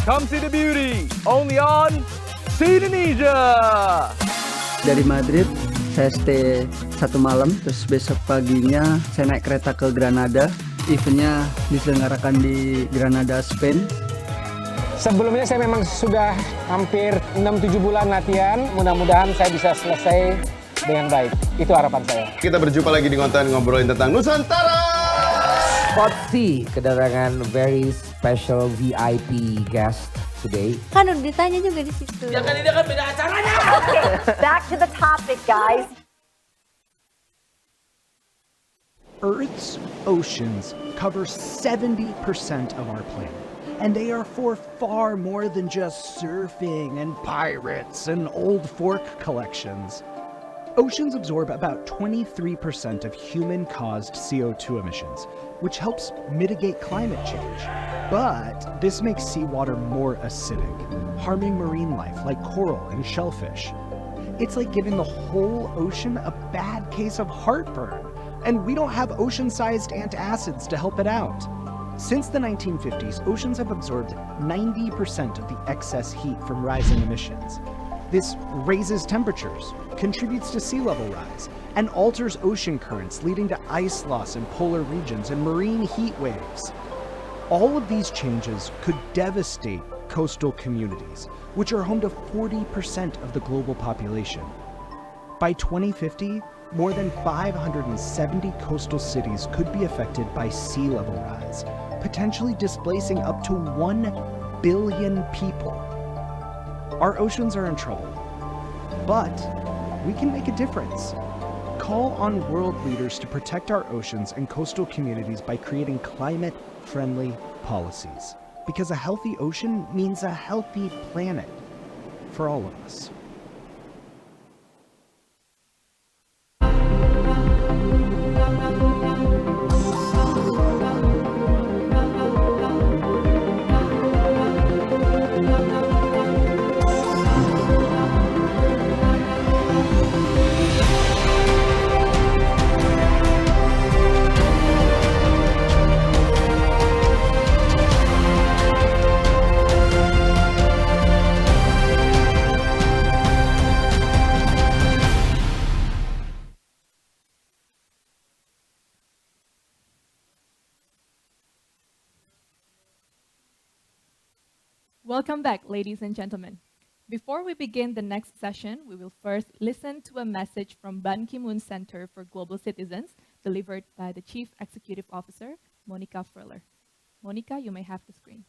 Come see the beauty, only on Indonesia. Dari Madrid, saya stay 1 malam, terus besok paginya saya naik kereta ke Granada. Eventnya diselenggarakan di Granada, Spain. Sebelumnya saya memang sudah hampir 6-7 bulan latihan. Mudah-mudahan saya bisa selesai dengan baik. Itu harapan saya. Kita berjumpa lagi di konten ngobrolin tentang Nusantara. Spot C, kedatangan very special VIP guest today. Kan udah ditanya juga di situ. Jangan ini kan beda acaranya. Back to the topic, guys. Earth's oceans cover 70% of our planet, and they are for far more than just surfing and pirates and old fork collections. Oceans absorb about 23% of human-caused CO2 emissions, which helps mitigate climate change. But this makes seawater more acidic, harming marine life like coral and shellfish. It's like giving the whole ocean a bad case of heartburn. And we don't have ocean-sized antacids to help it out. Since the 1950s, oceans have absorbed 90% of the excess heat from rising emissions. This raises temperatures, contributes to sea level rise, and alters ocean currents, leading to ice loss in polar regions and marine heat waves. All of these changes could devastate coastal communities, which are home to 40% of the global population. By 2050, more than 570 coastal cities could be affected by sea level rise, potentially displacing up to 1 billion people. Our oceans are in trouble, but we can make a difference. Call on world leaders to protect our oceans and coastal communities by creating climate-friendly policies, because a healthy ocean means a healthy planet for all of us. Welcome back, ladies and gentlemen. Before we begin the next session, we will first listen to a message from Ban Ki-moon Center for Global Citizens, delivered by the Chief Executive Officer, Monica Fröller. Monica, you may have the screen.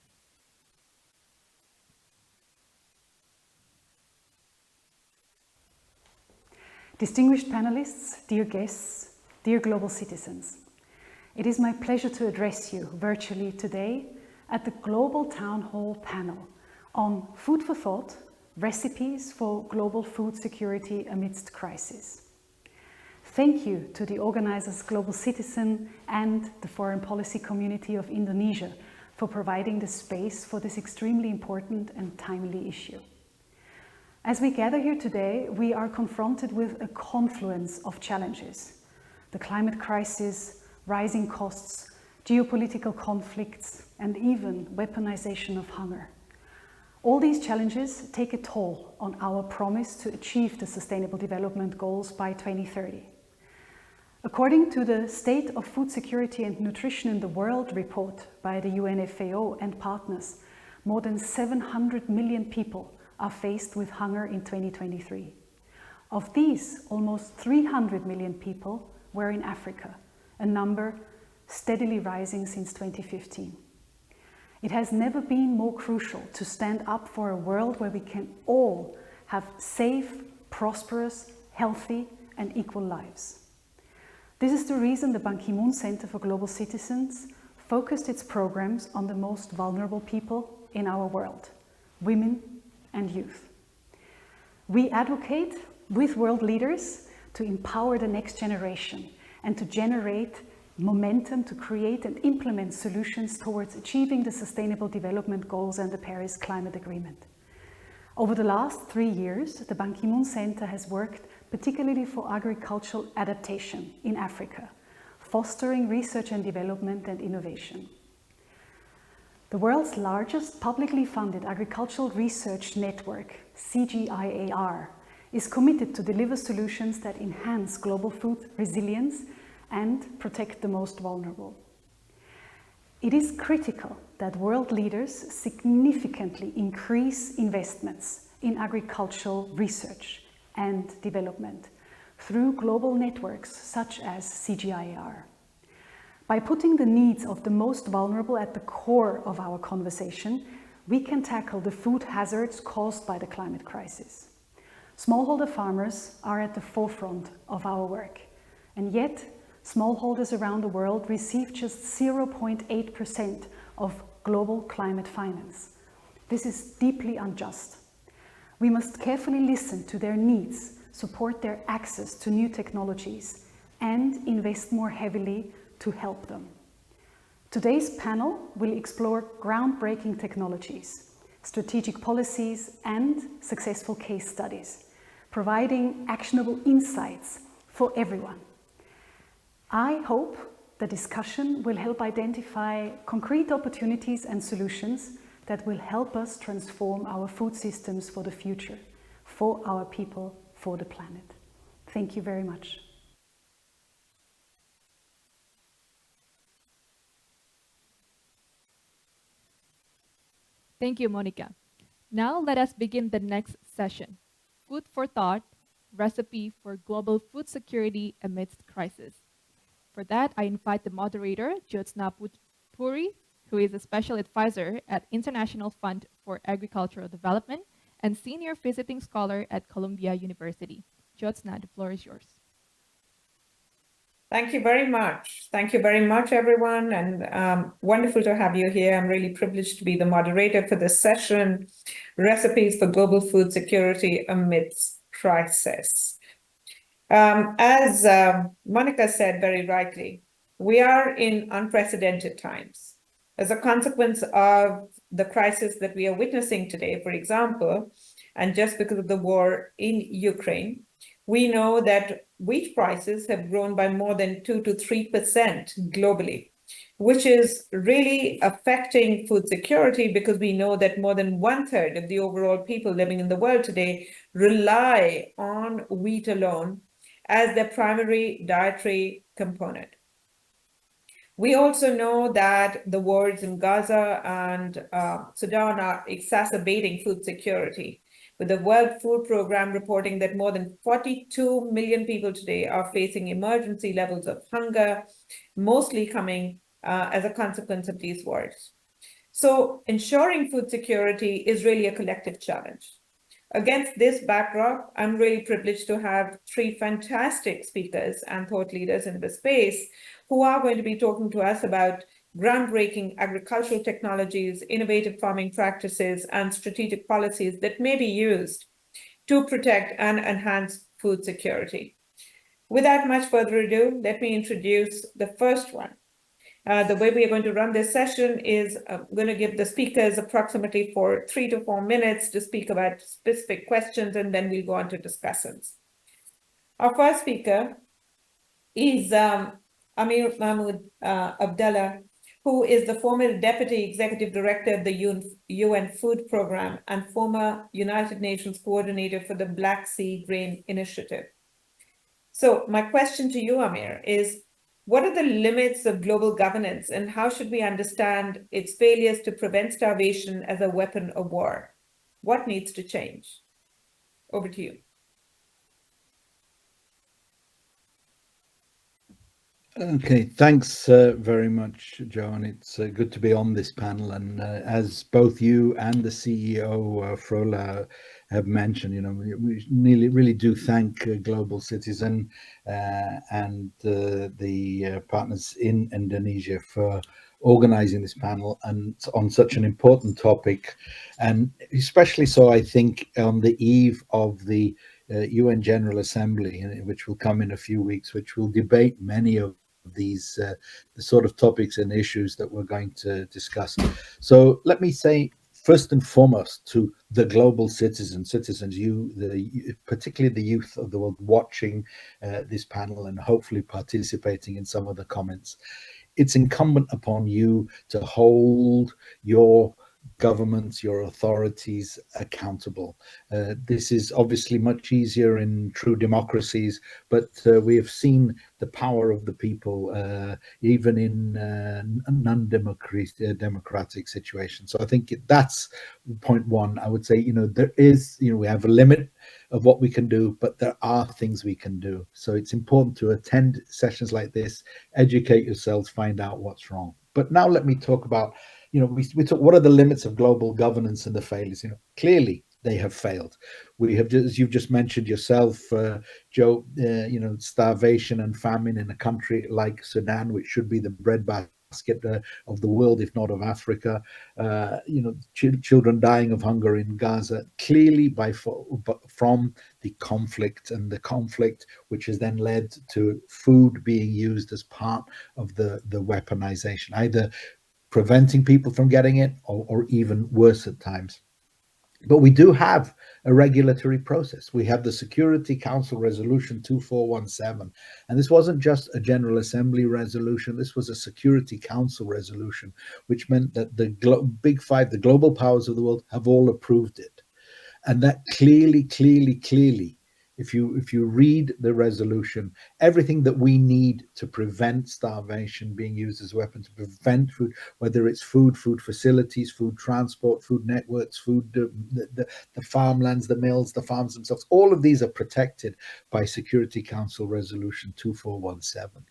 Distinguished panelists, dear guests, dear global citizens, it is my pleasure to address you virtually today at the Global Town Hall panel on Food for Thought, Recipes for Global Food Security Amidst Crisis. Thank you to the organizers, Global Citizen and the foreign policy community of Indonesia for providing the space for this extremely important and timely issue. As we gather here today, we are confronted with a confluence of challenges: the climate crisis, rising costs, geopolitical conflicts, and even weaponization of hunger. All these challenges take a toll on our promise to achieve the Sustainable Development Goals by 2030. According to the State of Food Security and Nutrition in the World report by the UNFAO and partners, more than 700 million people are faced with hunger in 2023. Of these, almost 300 million people were in Africa, a number steadily rising since 2015. It has never been more crucial to stand up for a world where we can all have safe, prosperous, healthy, and equal lives. This is the reason the Ban Ki-moon Center for Global Citizens focused its programs on the most vulnerable people in our world, women and youth. We advocate with world leaders to empower the next generation and to generate momentum to create and implement solutions towards achieving the Sustainable Development Goals and the Paris Climate Agreement. Over the last 3 years, the Ban Ki-moon Center has worked particularly for agricultural adaptation in Africa, fostering research and development and innovation. The world's largest publicly funded agricultural research network, CGIAR, is committed to deliver solutions that enhance global food resilience and protect the most vulnerable. It is critical that world leaders significantly increase investments in agricultural research and development through global networks such as CGIAR. By putting the needs of the most vulnerable at the core of our conversation, we can tackle the food hazards caused by the climate crisis. Smallholder farmers are at the forefront of our work, and yet smallholders around the world receive just 0.8% of global climate finance. This is deeply unjust. We must carefully listen to their needs, support their access to new technologies, and invest more heavily to help them. Today's panel will explore groundbreaking technologies, strategic policies, and successful case studies, providing actionable insights for everyone. I hope the discussion will help identify concrete opportunities and solutions that will help us transform our food systems for the future, for our people, for the planet. Thank you very much. Thank you, Monica. Now let us begin the next session. Food for Thought, Recipe for Global Food Security Amidst Crisis. For that, I invite the moderator, Jyotsna Puri, who is a special advisor at International Fund for Agricultural Development and senior visiting scholar at Columbia University. Jyotsna, the floor is yours. Thank you very much. Thank you very much, everyone, and wonderful to have you here. I'm really privileged to be the moderator for this session, Recipes for Global Food Security Amidst Crisis. As Monica said very rightly, we are in unprecedented times. As a consequence of the crisis that we are witnessing today, for example, and just because of the war in Ukraine, we know that wheat prices have grown by more than 2 to 3% globally, which is really affecting food security because we know that more than 1/3 of the overall people living in the world today rely on wheat alone as their primary dietary component. We also know that the wars in Gaza and Sudan are exacerbating food security, with the World Food Programme reporting that more than 42 million people today are facing emergency levels of hunger, mostly coming as a consequence of these wars. So ensuring food security is really a collective challenge. Against this backdrop, I'm really privileged to have three fantastic speakers and thought leaders in the space who are going to be talking to us about groundbreaking agricultural technologies, innovative farming practices, and strategic policies that may be used to protect and enhance food security. Without much further ado, let me introduce the first one. The way we are going to run this session is I'm going to give the speakers approximately 3 to 4 minutes to speak about specific questions, and then we'll go on to discussions. Our first speaker is Amir Mahmoud Abdallah, who is the former Deputy Executive Director of the UN Food Programme and former United Nations Coordinator for the Black Sea Grain Initiative. So my question to you, Amir, is what are the limits of global governance and how should we understand its failures to prevent starvation as a weapon of war? What needs to change? Over to you. Okay, thanks very much, Joan. It's good to be on this panel. And as both you and the CEO, Frola, have mentioned, you know, we really do thank Global Citizen and the partners in Indonesia for organizing this panel and on such an important topic. And especially so, I think, on the eve of the UN General Assembly, which will come in a few weeks, which will debate many of these the sort of topics and issues that we're going to discuss. So let me say first and foremost to the global citizens, particularly the youth of the world watching this panel and hopefully participating in some of the comments. it's incumbent upon you to hold your governments, your authorities accountable. This is obviously much easier in true democracies, but we have seen the power of the people even in non-democratic situations. So I think that's point one. I would say, there is, we have a limit of what we can do, but there are things we can do. So it's important to attend sessions like this, educate yourselves, find out what's wrong. But now let me talk about, we talk, what are the limits of global governance and the failures? Clearly they have failed. We have, as you've just mentioned yourself, Joe, starvation and famine in a country like Sudan, which should be the breadbasket of the world, if not of Africa, children dying of hunger in Gaza, clearly from the conflict, and the conflict which has then led to food being used as part of the weaponization, either preventing people from getting it or even worse at times. But we do have a regulatory process. We have the Security Council Resolution 2417. And this wasn't just a General Assembly resolution. This was a Security Council resolution, which meant that the big five, the global powers of the world, have all approved it. And that clearly, if you read the resolution, everything that we need to prevent starvation being used as a weapon, to prevent food, whether it's food facilities, food transport, food networks, food, the farmlands, the mills, the farms themselves, all of these are protected by Security Council Resolution 2417.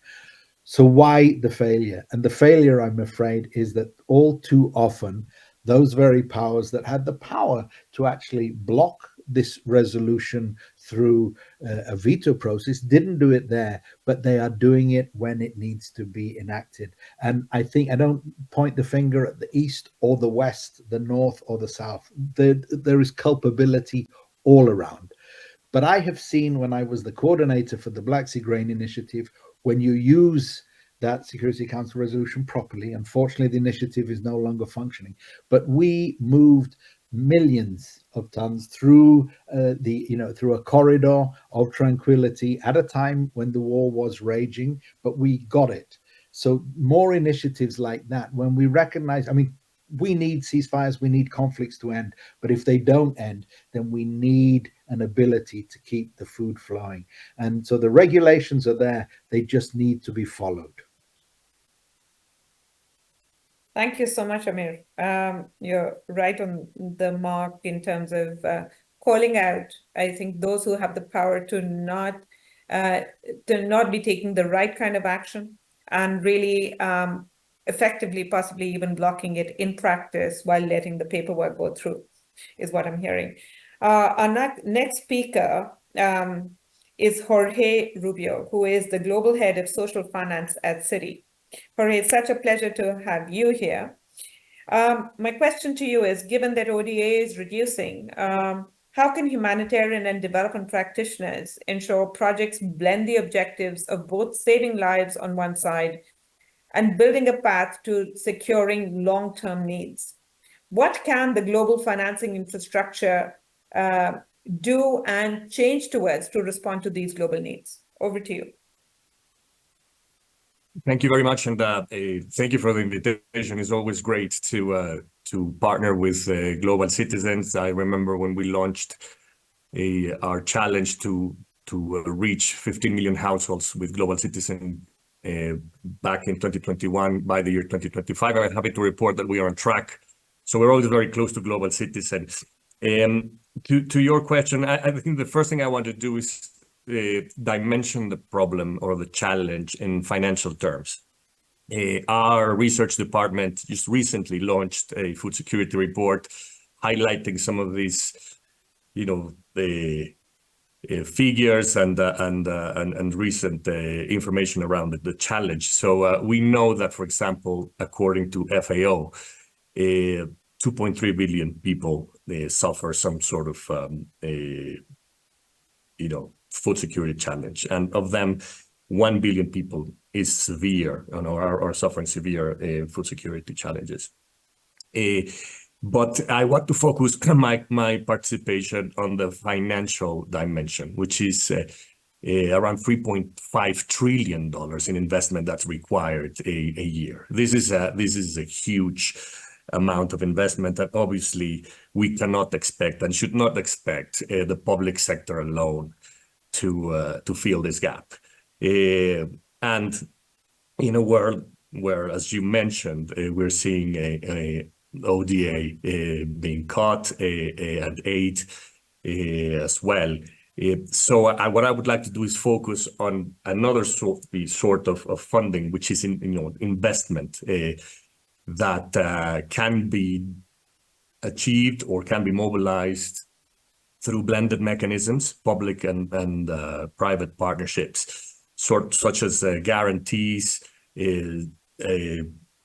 So why the failure? And the failure, I'm afraid, is that all too often, those very powers that had the power to actually block this resolution through a veto process didn't do it there, but they are doing it when it needs to be enacted. And I think I don't point the finger at the East or the West, the North or the South. There is culpability all around. But I have seen, when I was the coordinator for the Black Sea Grain Initiative, when you use that Security Council resolution properly, unfortunately, the initiative is no longer functioning, but we moved millions of tons through through a corridor of tranquility at a time when the war was raging, but we got it. So more initiatives like that, when we recognize, we need ceasefires, we need conflicts to end, but if they don't end, then we need an ability to keep the food flowing. And so the regulations are there, they just need to be followed. Thank you so much, Amir. You're right on the mark in terms of calling out, I think, those who have the power to not be taking the right kind of action, and really effectively, possibly even blocking it in practice while letting the paperwork go through, is what I'm hearing. Our next speaker is Jorge Rubio, who is the Global Head of Social Finance at Citi. Jorge, it's such a pleasure to have you here. My question to you is, given that ODA is reducing, how can humanitarian and development practitioners ensure projects blend the objectives of both saving lives on one side and building a path to securing long-term needs? What can the global financing infrastructure do and change towards to respond to these global needs? Over to you. Thank you very much, and thank you for the invitation. It's always great to partner with global citizens. I remember when we launched our challenge to reach 15 million households with global citizens back in 2021. By the year 2025, I'm happy to report that we are on track. So we're always very close to global citizens. To your question, I think the first thing I want to do is dimension the problem or the challenge in financial terms. Our research department just recently launched a food security report highlighting some of these, the figures and recent information around the challenge. So we know that, for example, according to FAO, 2.3 billion people suffer some sort of food security challenge, and of them 1 billion people is severe or are suffering severe food security challenges. But I want to focus my participation on the financial dimension, which is around $3.5 trillion in investment that's required a year. This is a huge amount of investment that obviously we cannot expect and should not expect the public sector alone to fill this gap. And in a world where, as you mentioned, we're seeing a ODA being cut and aid as well. So what I would like to do is focus on another sort of funding, which is investment that can be achieved or can be mobilized through blended mechanisms, public and private partnerships, such as guarantees,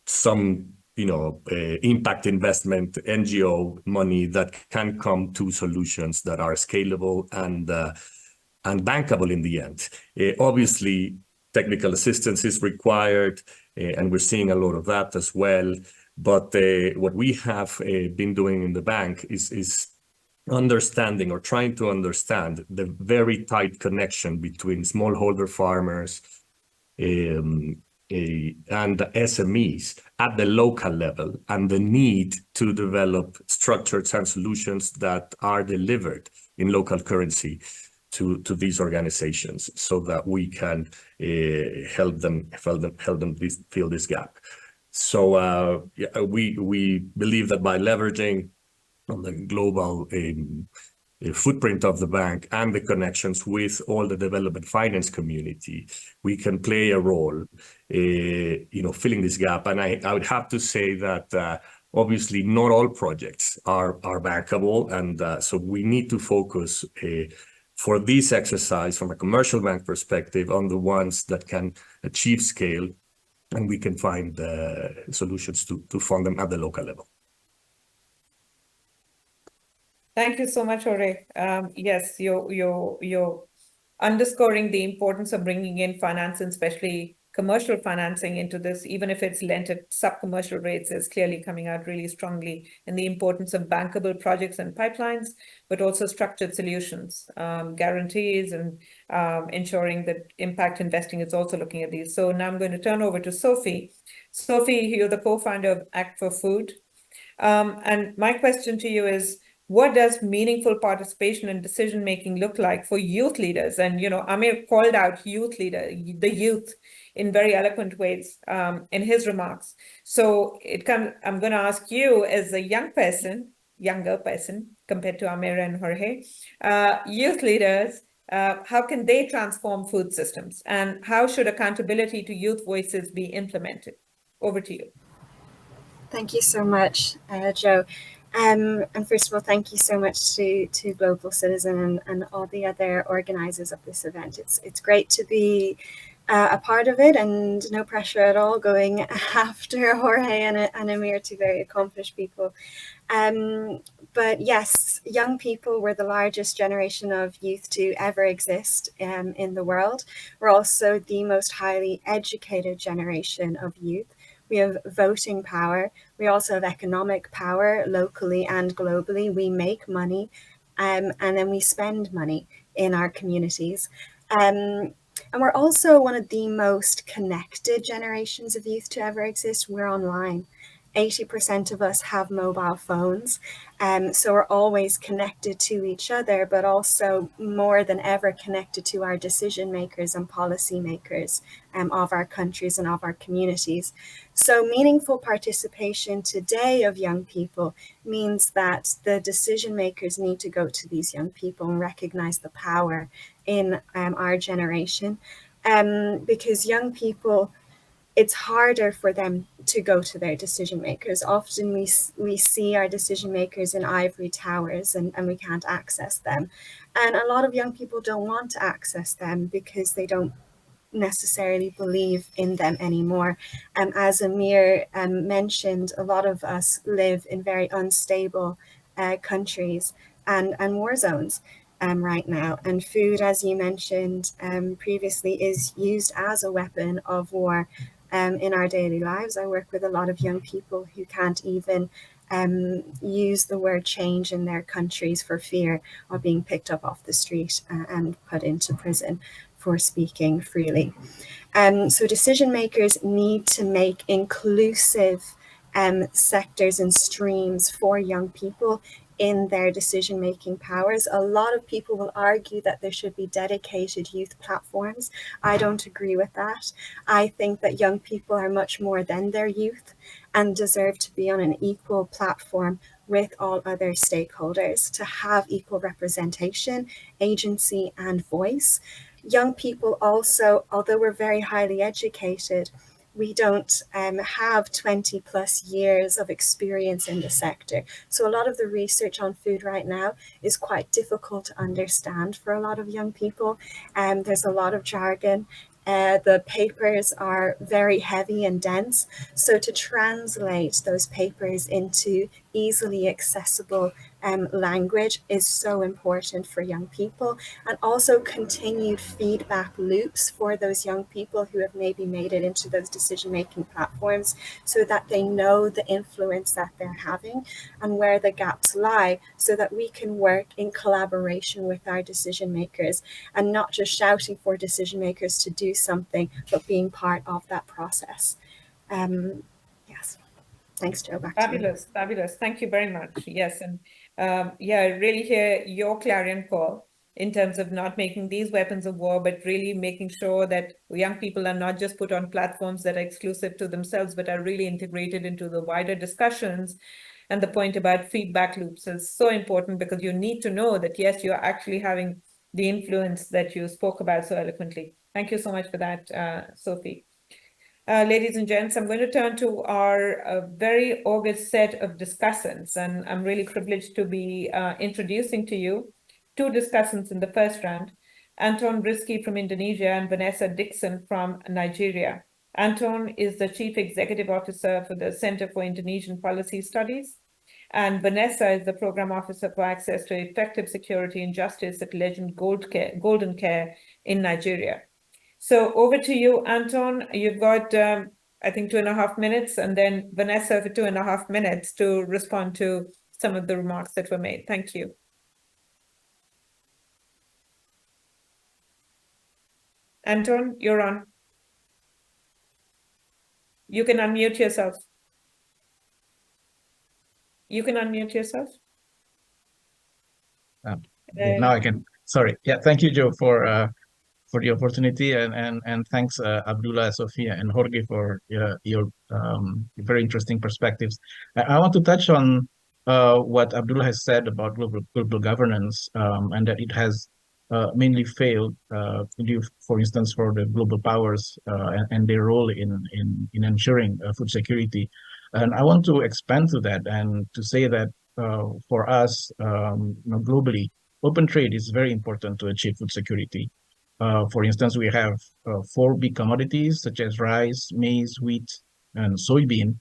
some impact investment, NGO money that can come to solutions that are scalable and bankable in the end. Obviously, technical assistance is required, and we're seeing a lot of that as well. But what we have been doing in the bank is understanding or trying to understand the very tight connection between smallholder farmers and SMEs at the local level, and the need to develop structures and solutions that are delivered in local currency to these organizations, so that we can help them fill this gap. So we believe that by leveraging on the global footprint of the bank and the connections with all the development finance community, we can play a role, filling this gap. And I would have to say that obviously not all projects are bankable, and so we need to focus for this exercise from a commercial bank perspective on the ones that can achieve scale, and we can find solutions to fund them at the local level. Thank you so much, Jorge. Yes, you're underscoring the importance of bringing in finance, and especially commercial financing into this, even if it's lent at sub-commercial rates, is clearly coming out really strongly in the importance of bankable projects and pipelines, but also structured solutions, guarantees, and ensuring that impact investing is also looking at these. So now I'm going to turn over to Sophie. Sophie, you're the co-founder of Act for Food. And my question to you is, what does meaningful participation and decision-making look like for youth leaders? And, Amir called out youth leader, the youth, in very eloquent ways in his remarks. So I'm going to ask you, as a younger person compared to Amir and Jorge, youth leaders, how can they transform food systems? And how should accountability to youth voices be implemented? Over to you. Thank you so much, Joe. And first of all, thank you so much to Global Citizen and all the other organizers of this event. It's great to be a part of it, and no pressure at all going after Jorge and Amir, two very accomplished people. But yes, young people were the largest generation of youth to ever exist in the world. We're also the most highly educated generation of youth. We have voting power. We also have economic power locally and globally. We make money and then we spend money in our communities. And we're also one of the most connected generations of youth to ever exist. We're online. 80% of us have mobile phones. So we're always connected to each other, but also more than ever connected to our decision makers and policy makers of our countries and of our communities. So meaningful participation today of young people means that the decision makers need to go to these young people and recognize the power in our generation, because young people, it's harder for them to go to their decision makers. Often we see our decision makers in ivory towers and we can't access them. And a lot of young people don't want to access them because they don't necessarily believe in them anymore. As Amir mentioned, a lot of us live in very unstable countries and war zones right now. And food, as you mentioned previously, is used as a weapon of war in our daily lives. I work with a lot of young people who can't even use the word change in their countries for fear of being picked up off the street and put into prison for speaking freely. So decision makers need to make inclusive sectors and streams for young people in their decision-making powers. A lot of people will argue that there should be dedicated youth platforms. I don't agree with that. I think that young people are much more than their youth and deserve to be on an equal platform with all other stakeholders to have equal representation, agency, and voice. Young people also, although we're very highly educated, we don't have 20 plus years of experience in the sector. So a lot of the research on food right now is quite difficult to understand for a lot of young people. There's a lot of jargon. The papers are very heavy and dense. So to translate those papers into easily accessible language is so important for young people, and also continued feedback loops for those young people who have maybe made it into those decision-making platforms, so that they know the influence that they're having and where the gaps lie, so that we can work in collaboration with our decision makers and not just shouting for decision makers to do something, but being part of that process. Yes. Thanks, Joe. Back to you. Fabulous, fabulous. Thank you very much. Yes, and yeah, I really hear your clarion call in terms of not making these weapons of war, but really making sure that young people are not just put on platforms that are exclusive to themselves, but are really integrated into the wider discussions. And the point about feedback loops is so important, because you need to know that, yes, you're actually having the influence that you spoke about so eloquently. Thank you so much for that, Sophie. Ladies and gents, I'm going to turn to our very august set of discussants, and I'm really privileged to be introducing to you two discussants in the first round, Anton Rizky from Indonesia and Vanessa Dixon from Nigeria. Anton is the Chief Executive Officer for the Center for Indonesian Policy Studies, and Vanessa is the Program Officer for Access to Effective Security and Justice at Legend Golden Care in Nigeria. So over to you, Anton. You've got, I think, 2.5 minutes, and then Vanessa for 2.5 minutes to respond to some of the remarks that were made. Thank you. Anton, you're on. You can unmute yourself. You can unmute yourself. Now I can. Sorry. Yeah, thank you, Joe, for the opportunity, and thanks Abdullah, Sofia, and Jorge for your very interesting perspectives. I want to touch on what Abdullah has said about global governance, and that it has mainly failed, for instance, for the global powers and their role in ensuring food security. And I want to expand to that and to say that for us, globally, open trade is very important to achieve food security. For instance, we have 4 big commodities such as rice, maize, wheat, and soybean,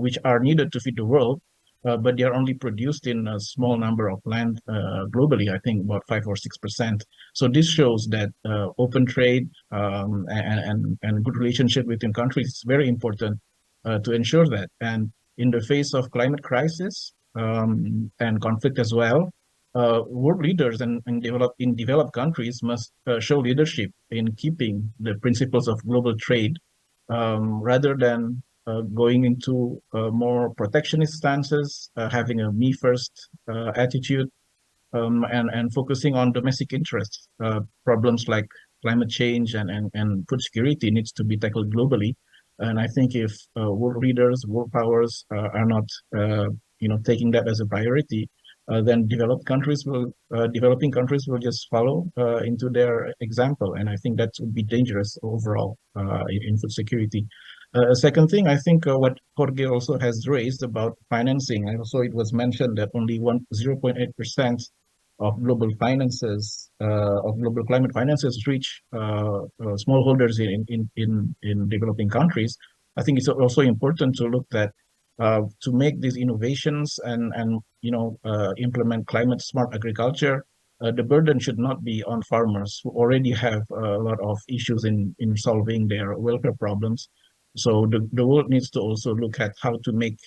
which are needed to feed the world, but they are only produced in a small number of land globally, I think about 5 or 6%. So this shows that open trade and good relationship between countries is very important to ensure that. And in the face of climate crisis and conflict as well, world leaders in developed countries must show leadership in keeping the principles of global trade rather than going into more protectionist stances, having a me first attitude, and focusing on domestic interests. Problems like climate change and food security needs to be tackled globally. And I think if world leaders, world powers are not taking that as a priority, then developing countries will just follow into their example, and I think that would be dangerous overall in food security. Second thing, I think what Jorge also has raised about financing, and also it was mentioned that only 0.8% of global finances, of global climate finances, reach smallholders in developing countries. I think it's also important to look at to make these innovations and implement climate smart agriculture. The burden should not be on farmers who already have a lot of issues in solving their welfare problems. So the world needs to also look at how to make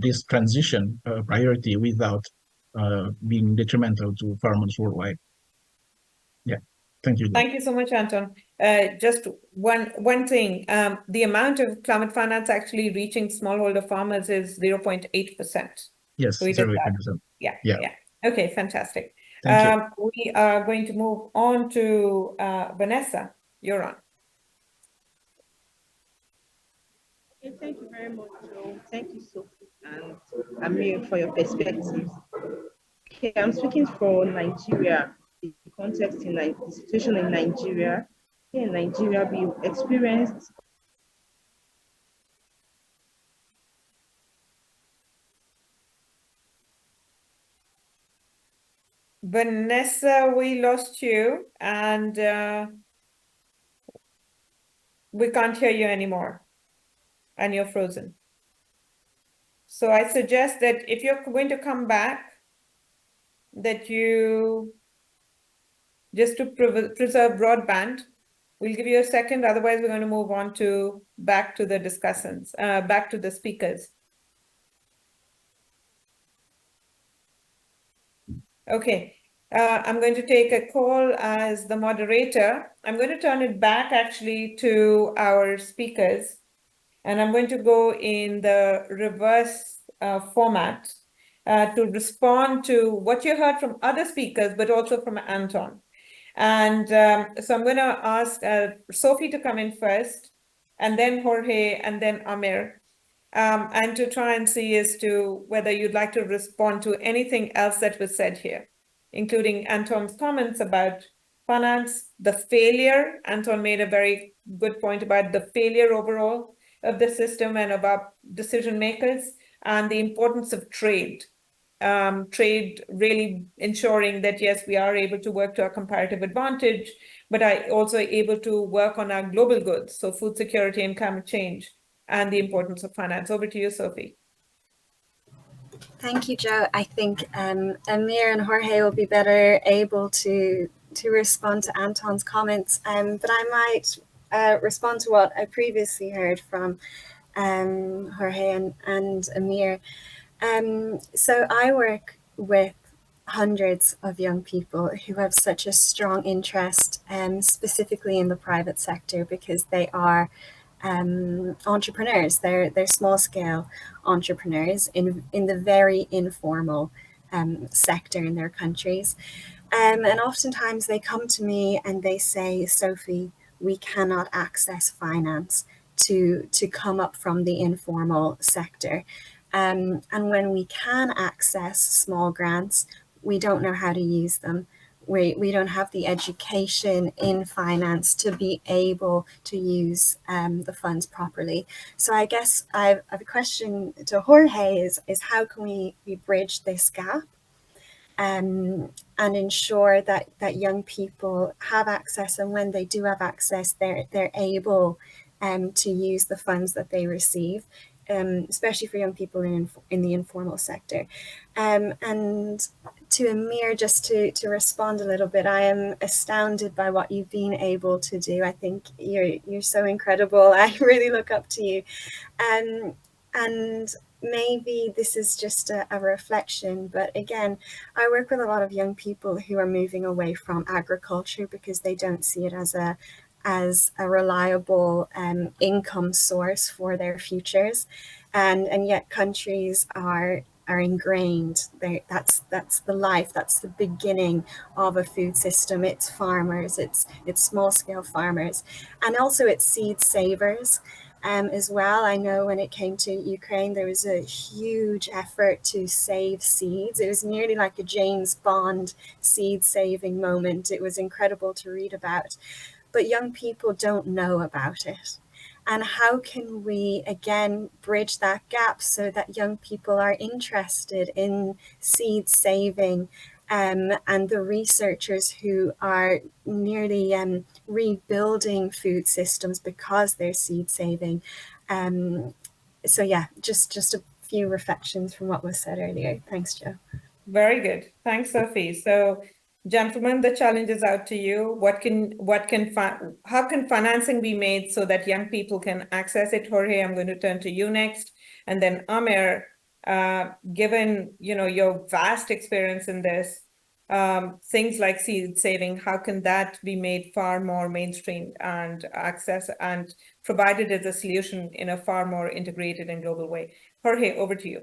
this transition a priority without being detrimental to farmers worldwide. Yeah, thank you. Thank you so much, Anton. Just one thing, the amount of climate finance actually reaching smallholder farmers is 0.8%. Yes, So we did 0.8%. that. Yeah. Yeah. Okay, fantastic. Thank you. We are going to move on to Vanessa. You're on. Okay, thank you very much, Joe. Thank you, Sophie and Amir, for your perspectives. Okay, I'm speaking for Nigeria, the context in the situation in Nigeria. Here in Nigeria, we experienced Vanessa, we lost you and we can't hear you anymore and you're frozen. So I suggest that if you're going to come back, that you just to preserve broadband, we'll give you a second. Otherwise, we're going to move on to back to the discussants, back to the speakers. Okay, I'm going to take a call as the moderator. I'm going to turn it back actually to our speakers, and I'm going to go in the reverse format to respond to what you heard from other speakers, but also from Anton. And so I'm going to ask Sophie to come in first, and then Jorge, and then Amir, and to try and see as to whether you'd like to respond to anything else that was said here, including Anton's comments about finance, the failure. Anton made a very good point about the failure overall of the system and about decision makers, and the importance of trade. Trade really ensuring that, yes, we are able to work to our comparative advantage, but are also able to work on our global goods, so food security and climate change, and the importance of finance. Over to you, Sophie. Thank you, Joe. I think Amir and Jorge will be better able to respond to Anton's comments, but I might respond to what I previously heard from Jorge and Amir. So I work with hundreds of young people who have such a strong interest, specifically in the private sector, because they are entrepreneurs. They're small scale entrepreneurs in the very informal sector in their countries. And oftentimes they come to me and they say, Sophie, we cannot access finance to come up from the informal sector. And when we can access small grants, we don't know how to use them. We don't have the education in finance to be able to use the funds properly. So I guess I have a question to Jorge is how can we bridge this gap and ensure that young people have access, and when they do have access, they're able to use the funds that they receive, especially for young people in the informal sector. And to Amir, just to respond a little bit, I am astounded by what you've been able to do. I think you're so incredible. I really look up to you. And maybe this is just a reflection, but again, I work with a lot of young people who are moving away from agriculture because they don't see it as a reliable income source for their futures, and yet countries are ingrained. That's the life. That's the beginning of a food system. It's farmers. It's small scale farmers, and also it's seed savers. As well, I know when it came to Ukraine, there was a huge effort to save seeds. It was nearly like a James Bond seed saving moment. It was incredible to read about, but young people don't know about it. And how can we, again, bridge that gap so that young people are interested in seed saving, and the researchers who are nearly rebuilding food systems because they're seed saving. So yeah, just a few reflections from what was said earlier. Thanks, Joe. Very good. Thanks, Sophie. So Gentlemen, the challenge is out to you. How can financing be made so that young people can access it? Jorge, I'm going to turn to you next, and then Amir, given your vast experience in this, things like seed saving, how can that be made far more mainstream and access and provided as a solution in a far more integrated and global way? Jorge, over to you.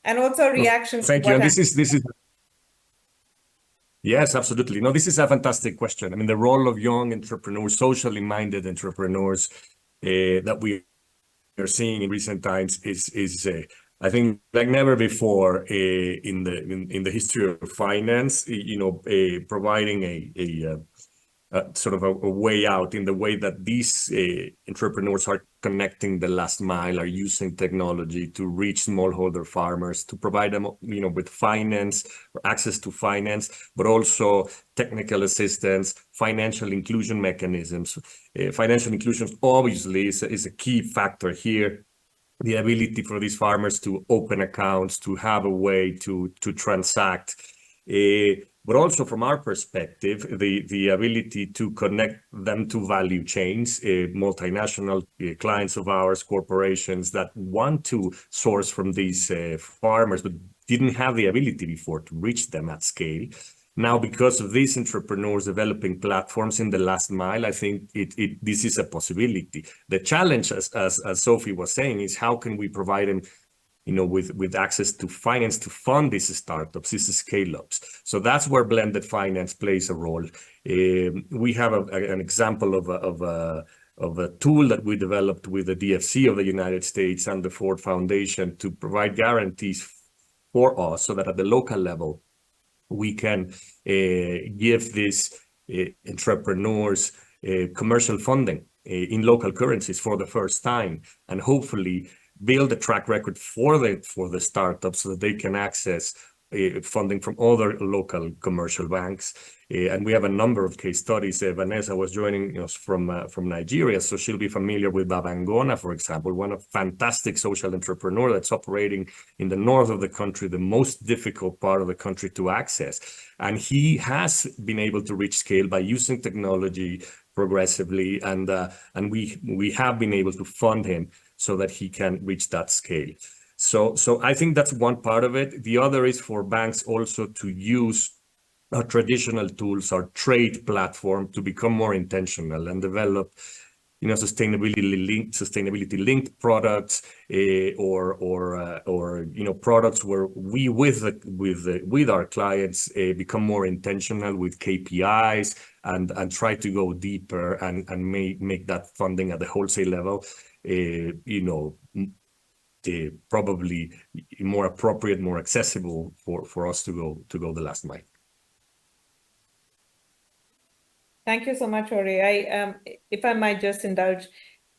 And also reactions. Thank you. And this is yes, absolutely. No, this is a fantastic question. I mean, the role of young entrepreneurs, socially minded entrepreneurs that we are seeing in recent times is I think like never before in the history of finance. Providing a sort of a way out in the way that these entrepreneurs are connecting the last mile, are using technology to reach smallholder farmers, to provide them, with finance or access to finance, but also technical assistance, financial inclusion mechanisms. Financial inclusion obviously is a key factor here. The ability for these farmers to open accounts, to have a way to transact. But also from our perspective, the ability to connect them to value chains, multinational clients of ours, corporations that want to source from these farmers, but didn't have the ability before to reach them at scale. Now, because of these entrepreneurs developing platforms in the last mile, I think this is a possibility. The challenge, as Sophie was saying, is how can we provide them with access to finance to fund these startups, these scale-ups. So that's where blended finance plays a role. We have an example of a tool that we developed with the DFC of the United States and the Ford Foundation to provide guarantees for us so that at the local level, we can give these entrepreneurs commercial funding in local currencies for the first time, and hopefully build a track record for the startups so that they can access funding from other local commercial banks. And we have a number of case studies. Vanessa was joining us from Nigeria, so she'll be familiar with Babangona, for example, one of fantastic social entrepreneur that's operating in the north of the country, the most difficult part of the country to access. And he has been able to reach scale by using technology progressively, and we have been able to fund him so that he can reach that scale. So I think that's one part of it. The other is for banks also to use our traditional tools, our trade platform, to become more intentional and develop, sustainability linked products, or products where we with our clients become more intentional with KPIs and try to go deeper and make that funding at the wholesale level, probably more appropriate, more accessible for us to go the last mile. Thank you so much, Jorge. If I might just indulge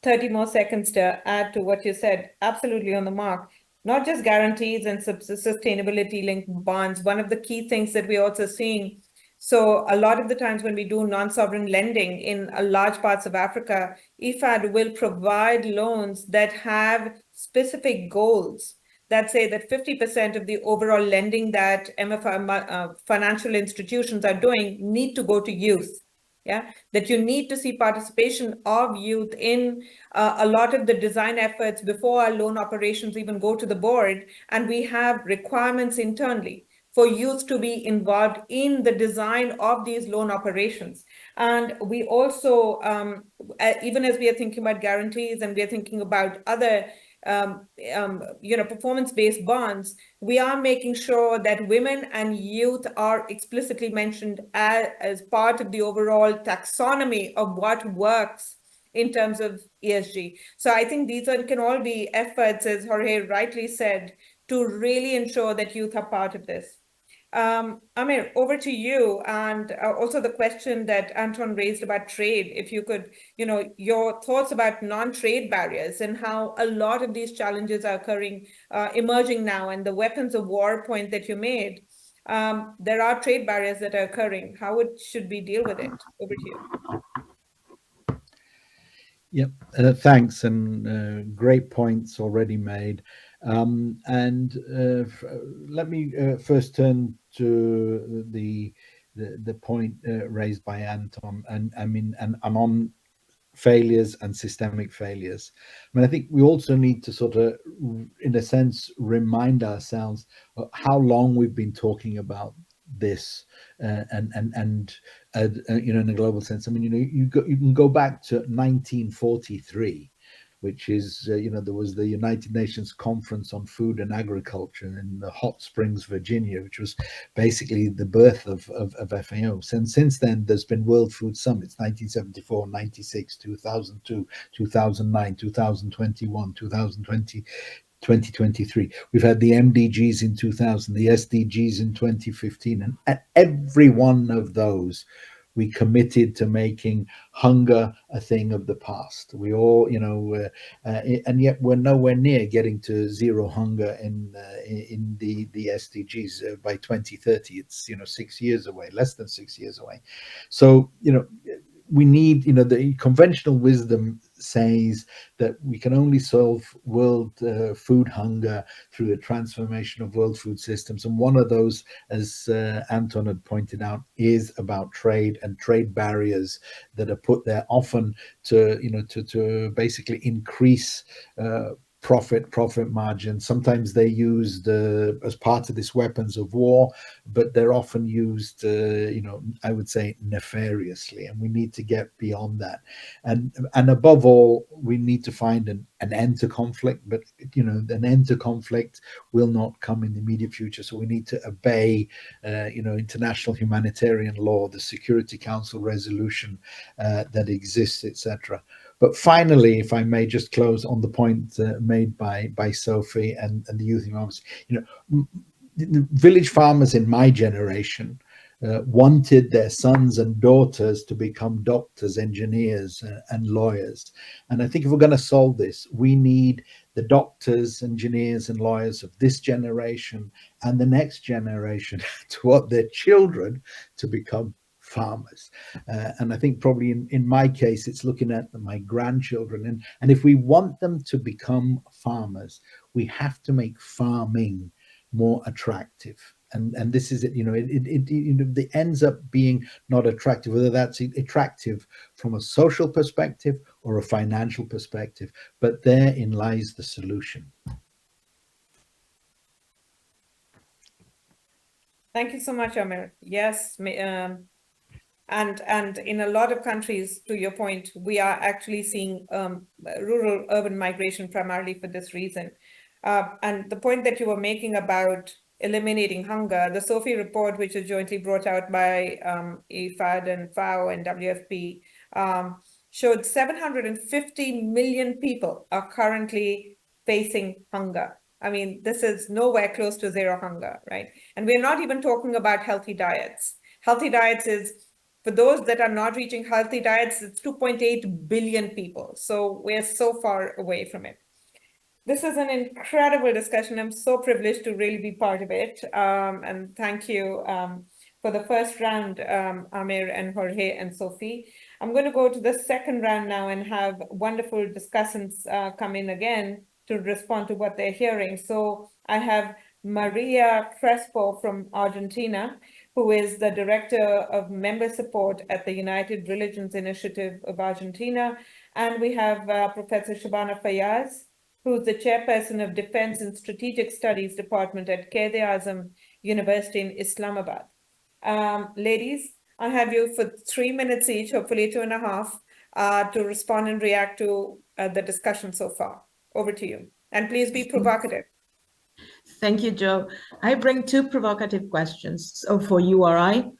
30 more seconds to add to what you said, absolutely on the mark. Not just guarantees and sustainability linked bonds. One of the key things that we're also seeing, so a lot of the times when we do non-sovereign lending in large parts of Africa, IFAD will provide loans that have specific goals that say that 50% of the overall lending that MFI financial institutions are doing need to go to youth. Yeah, that you need to see participation of youth in a lot of the design efforts before our loan operations even go to the board. And we have requirements internally for youth to be involved in the design of these loan operations. And we also, even as we are thinking about guarantees and we are thinking about other performance-based bonds, we are making sure that women and youth are explicitly mentioned as part of the overall taxonomy of what works in terms of ESG. So I think these can all be efforts, as Jorge rightly said, to really ensure that youth are part of this. Amir, over to you, and also the question that Anton raised about trade. If you could, your thoughts about non-trade barriers and how a lot of these challenges are occurring, emerging now, and the weapons of war point that you made. There are trade barriers that are occurring. How should we deal with it? Over to you. Yep, thanks, and great points already made. Let me first turn to the point raised by Anton, and I mean, and on failures and systemic failures. I mean, I think we also need to sort of, in a sense, remind ourselves of how long we've been talking about this, and you know, in a global sense. I mean, you know, you can go back to 1943, which is, you know, there was the United Nations Conference on Food and Agriculture in Hot Springs, Virginia, which was basically the birth of FAO. And since then, there's been World Food Summits, 1974, 96, 2002, 2009, 2021, 2020, 2023. We've had the MDGs in 2000, the SDGs in 2015, and at every one of those, we committed to making hunger a thing of the past. We all, you know, and yet we're nowhere near getting to zero hunger in the SDGs by 2030. It's, you know, 6 years away, less than 6 years away. So, you know, we need, you know, the conventional wisdom says that we can only solve world food hunger through the transformation of world food systems. And one of those, as Anton had pointed out, is about trade and trade barriers that are put there often to, you know, to basically increase profit margin. Sometimes they're used as part of this weapons of war, but they're often used, you know, I would say nefariously, and we need to get beyond that. And above all, we need to find an end to conflict, but, you know, an end to conflict will not come in the immediate future. So we need to obey, you know, international humanitarian law, the Security Council resolution that exists, etc. But finally, if I may just close on the point made by Sophie and the youth economics, you know, the village farmers in my generation wanted their sons and daughters to become doctors, engineers, and lawyers. And I think if we're going to solve this, we need the doctors, engineers, and lawyers of this generation and the next generation to want their children to become farmers. And I think probably in my case, it's looking at my grandchildren. And if we want them to become farmers, we have to make farming more attractive. And this is it, you know, it ends up being not attractive, whether that's attractive from a social perspective or a financial perspective, but therein lies the solution. Thank you so much, Amir. Yes, and in a lot of countries, to your point, we are actually seeing rural-urban migration primarily for this reason. And the point that you were making about eliminating hunger, the SOFI report, which is jointly brought out by IFAD and FAO and WFP, showed 750 million people are currently facing hunger. I mean, this is nowhere close to zero hunger, right? And we're not even talking about healthy diets. Healthy diets is, for those that are not reaching healthy diets, it's 2.8 billion people. So we're so far away from it. This is an incredible discussion. I'm so privileged to really be part of it. And thank you for the first round, Amir and Jorge and Sophie. I'm going to go to the second round now and have wonderful discussants come in again to respond to what they're hearing. So I have Maria Crespo from Argentina, who is the Director of Member Support at the United Religions Initiative of Argentina. And we have Professor Shabana Fayaz, who's the Chairperson of Defense and Strategic Studies Department at Quaid-e-Azam University in Islamabad. Ladies, I have you for 3 minutes each, hopefully 2.5, to respond and react to the discussion so far. Over to you. And please be provocative. Thank you, Joe. I bring two provocative questions. So for URI,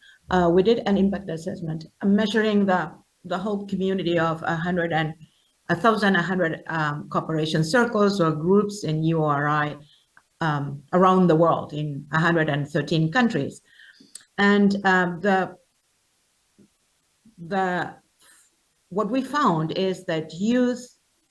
we did an impact assessment measuring the whole community of 1,100 cooperation circles or groups in URI around the world in 113 countries. And what we found is that youth,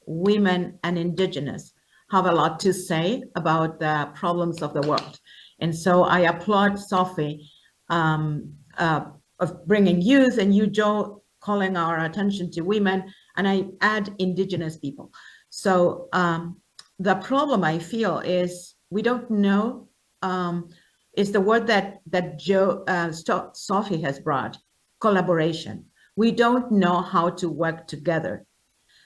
women, and indigenous have a lot to say about the problems of the world. And so I applaud Sophie of bringing youth, and you, Joe, calling our attention to women, and I add indigenous people. So the problem I feel is we don't know, is the word that Sophie has brought, collaboration. We don't know how to work together.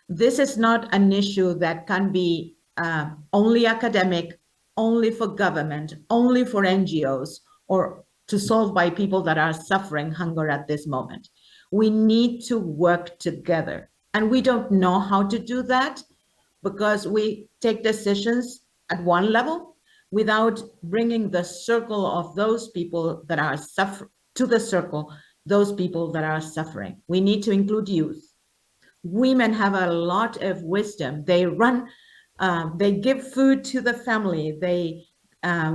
This is not an issue that can be only academic, only for government, only for NGOs, or to solve by people that are suffering hunger at this moment. We need to work together. And we don't know how to do that because we take decisions at one level without bringing the circle of those people that are suffering to the circle, those people that are suffering. We need to include youth. Women have a lot of wisdom. They run, they give food to the family. They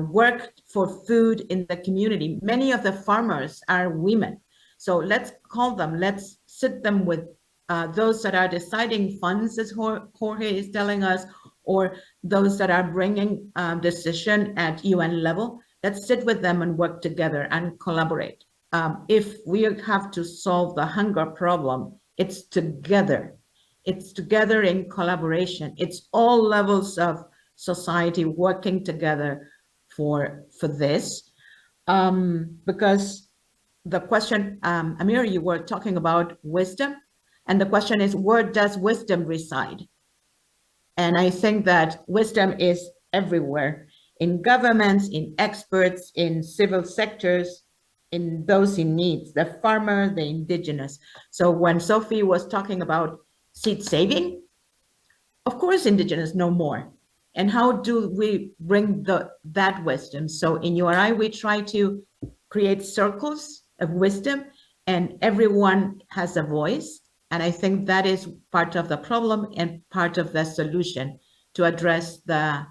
work for food in the community. Many of the farmers are women. So let's call them, let's sit them with those that are deciding funds, as Jorge is telling us, or those that are bringing decision at UN level. Let's sit with them and work together and collaborate. If we have to solve the hunger problem, it's together. It's together in collaboration. It's all levels of society working together for this. Because the question, Amir, you were talking about wisdom, and the question is, where does wisdom reside? And I think that wisdom is everywhere, in governments, in experts, in civil sectors, in those in needs, the farmer, the indigenous. So when Sophie was talking about seed saving, of course, indigenous know more. And how do we bring that wisdom? So in URI, we try to create circles of wisdom, and everyone has a voice. And I think that is part of the problem and part of the solution to address the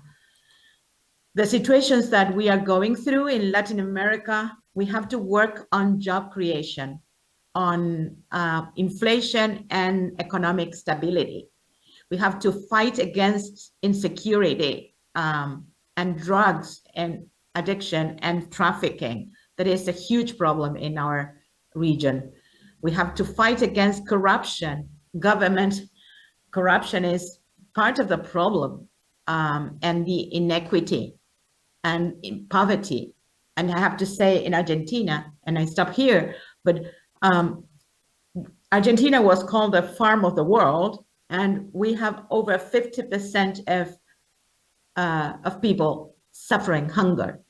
situations that we are going through in Latin America. We have to work on job creation, on inflation and economic stability. We have to fight against insecurity and drugs and addiction and trafficking. That is a huge problem in our region. We have to fight against corruption. Government corruption is part of the problem, and the inequity and poverty. And I have to say, in Argentina, and I stop here, but Argentina was called the farm of the world, and we have over 50% of people suffering hunger,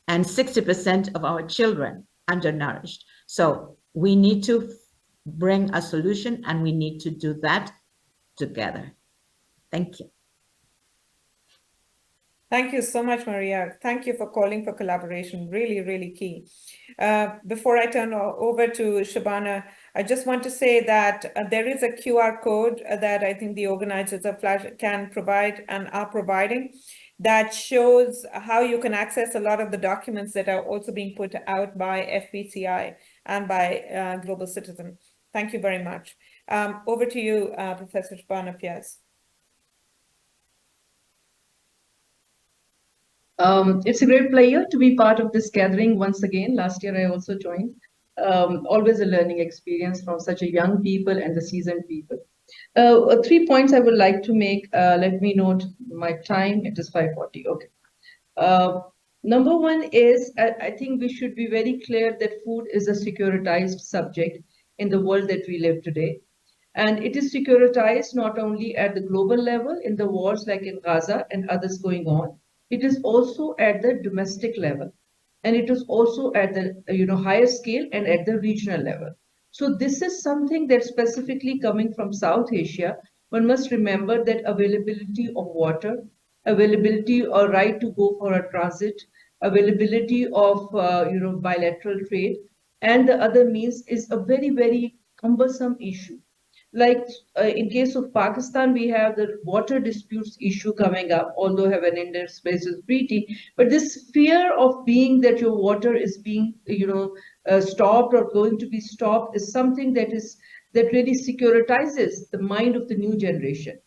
and 60% of our children undernourished. So we need to bring a solution, and we need to do that together. Thank you. Thank you so much, Maria. Thank you for calling for collaboration. Really, really key. Before I turn over to Shabana, I just want to say that there is a QR code that I think the organizers of Flash can provide and are providing that shows how you can access a lot of the documents that are also being put out by FPCI and by Global Citizen. Thank you very much. Over to you, Professor Shabana Fiaz. It's a great pleasure to be part of this gathering once again. Last year, I also joined. Always a learning experience from such a young people and the seasoned people. 3 points I would like to make. Let me note my time. It is 5:40. Okay. Number one is, I think we should be very clear that food is a securitized subject in the world that we live today. And it is securitized not only at the global level in the wars like in Gaza and others going on, it is also at the domestic level. And it is also at the higher scale and at the regional level. So this is something that's specifically coming from South Asia. One must remember that availability of water, availability or right to go for a transit, availability of bilateral trade, and the other means is a very, very cumbersome issue. Like in case of Pakistan, we have the water disputes issue coming up, although have an interspaces treaty. But this fear of being that your water is being, stopped or going to be stopped is something that really securitizes the mind of the new generation.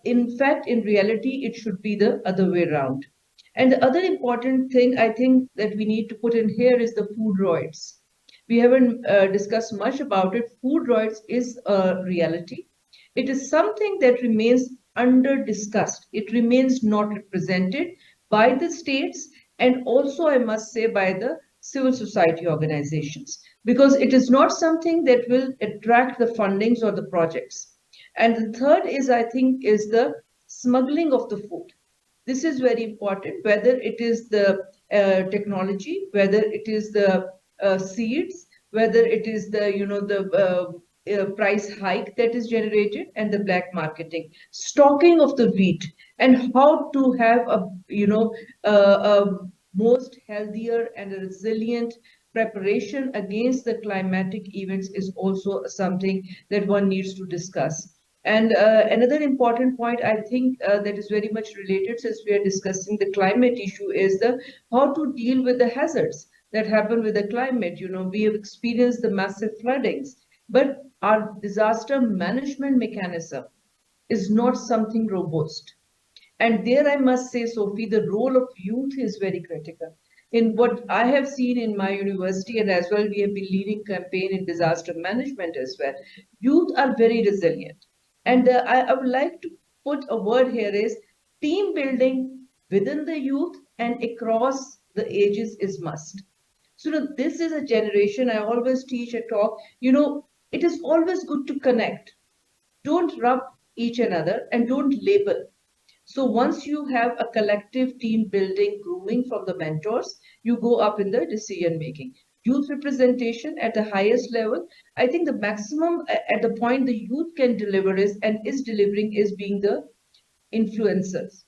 In fact, in reality, it should be the other way around. And the other important thing I think that we need to put in here is the food roids. We haven't discussed much about it. Food roids is a reality. It is something that remains under discussed. It remains not represented by the states and also, I must say, by the civil society organizations, because it is not something that will attract the fundings or the projects. And the third is, I think, is the smuggling of the food. This is very important, whether it is the technology, whether it is the seeds, whether it is the, price hike that is generated and the black marketing, stocking of the wheat, and how to have a most healthier and a resilient preparation against the climatic events is also something that one needs to discuss. And another important point, I think, that is very much related, since we are discussing the climate issue, is the how to deal with the hazards that happen with the climate. We have experienced the massive floodings, but our disaster management mechanism is not something robust. And there I must say, Sophie, the role of youth is very critical. In what I have seen in my university, and as well, we have been leading campaign in disaster management as well. Youth are very resilient. And I would like to put a word here is team building within the youth and across the ages is must. So this is a generation, I always teach a talk, it is always good to connect. Don't rub each another and don't label. So once you have a collective team building, grooming from the mentors, you go up in the decision making. Youth representation at the highest level, I think the maximum at the point the youth can deliver is and is delivering is being the influencers.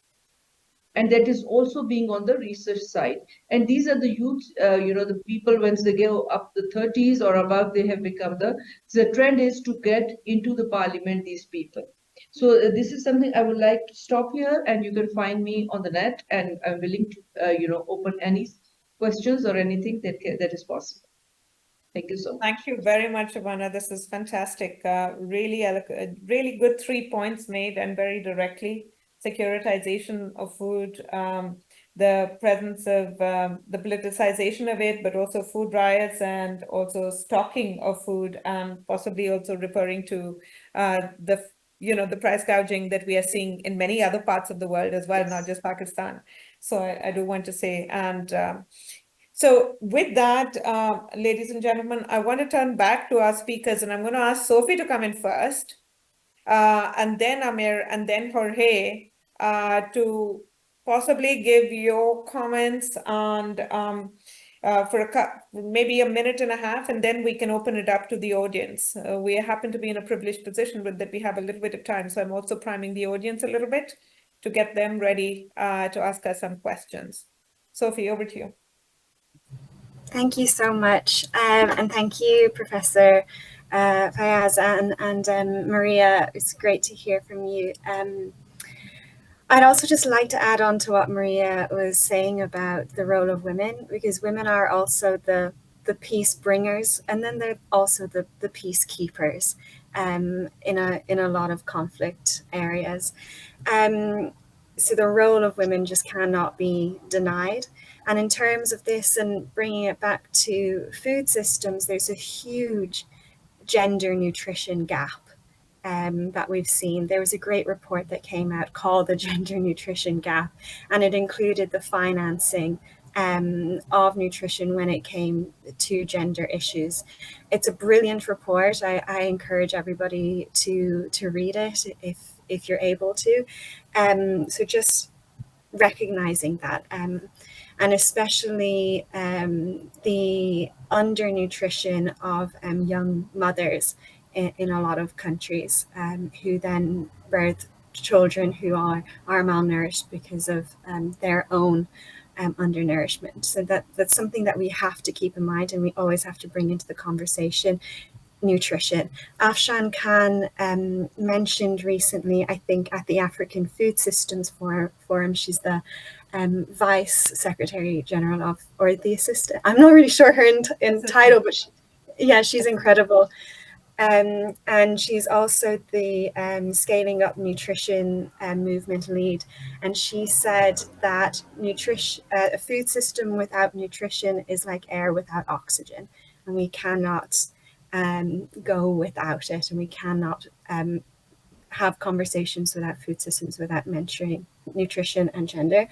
And that is also being on the research side. And these are the youth, the people once they go up the 30s or above, they have become the trend is to get into the parliament, these people. So this is something I would like to stop here, and you can find me on the net, and I'm willing to, open any questions or anything that is possible. Thank you so much. Thank you very much, Ivana. This is fantastic. Really good 3 points made, and very directly. Securitization of food, the presence of the politicization of it, but also food riots and also stocking of food, and possibly also referring to the price gouging that we are seeing in many other parts of the world as well, not just Pakistan. So I do want to say, and so with that, ladies and gentlemen, I want to turn back to our speakers, and I'm going to ask Sophie to come in first, and then Amir, and then Jorge, to possibly give your comments and for maybe a minute and a half, and then we can open it up to the audience. We happen to be in a privileged position with that we have a little bit of time, so I'm also priming the audience a little bit to get them ready to ask us some questions. Sophie, over to you. Thank you so much. And thank you, Professor Fayaz and Maria. It's great to hear from you. I'd also just like to add on to what Maria was saying about the role of women, because women are also the peace bringers, and then they're also the peacekeepers in a lot of conflict areas. So the role of women just cannot be denied. And in terms of this and bringing it back to food systems, there's a huge gender nutrition gap that we've seen. There was a great report that came out called the Gender Nutrition Gap, and it included the financing of nutrition when it came to gender issues. It's a brilliant report. I encourage everybody to read it if you're able to. So just recognizing that, and especially the undernutrition of young mothers in a lot of countries, who then birth children who are malnourished because of their own undernourishment. So that's something that we have to keep in mind, and we always have to bring into the conversation. Nutrition. Afshan Khan mentioned recently, I think at the African Food Systems Forum, she's the Vice Secretary General of, or the assistant, I'm not really sure her in title, but she's incredible. And she's also the Scaling Up Nutrition movement lead. And she said that a food system without nutrition is like air without oxygen, and we cannot go without it, and we cannot have conversations without food systems, without mentoring nutrition and gender.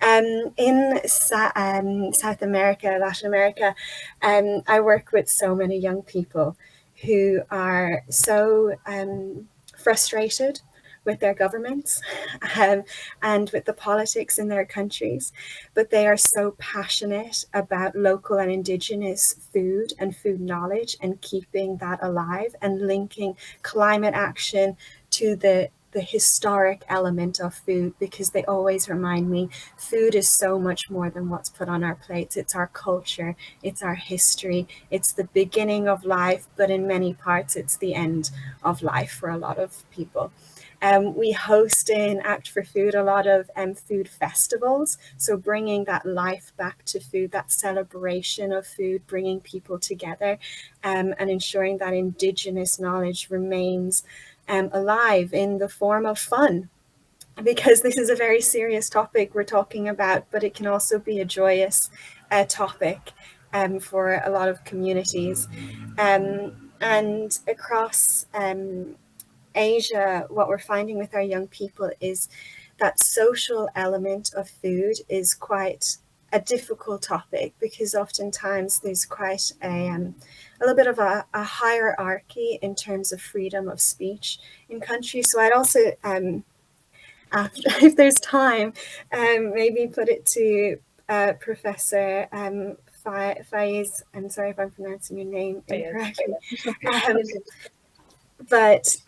In South America, Latin America, I work with so many young people who are so frustrated with their governments and with the politics in their countries, but they are so passionate about local and indigenous food and food knowledge and keeping that alive and linking climate action to the historic element of food, because they always remind me food is so much more than what's put on our plates. It's our culture, it's our history, it's the beginning of life, but in many parts it's the end of life for a lot of people. We host in Act for Food a lot of food festivals, so bringing that life back to food, that celebration of food, bringing people together, and ensuring that indigenous knowledge remains alive in the form of fun, because this is a very serious topic we're talking about, but it can also be a joyous topic for a lot of communities. And across Asia, what we're finding with our young people is that social element of food is quite a difficult topic, because oftentimes there's quite a little bit of a hierarchy in terms of freedom of speech in countries. So I'd also, after, if there's time, maybe put it to Professor Faiz. I'm sorry if I'm pronouncing your name incorrectly. But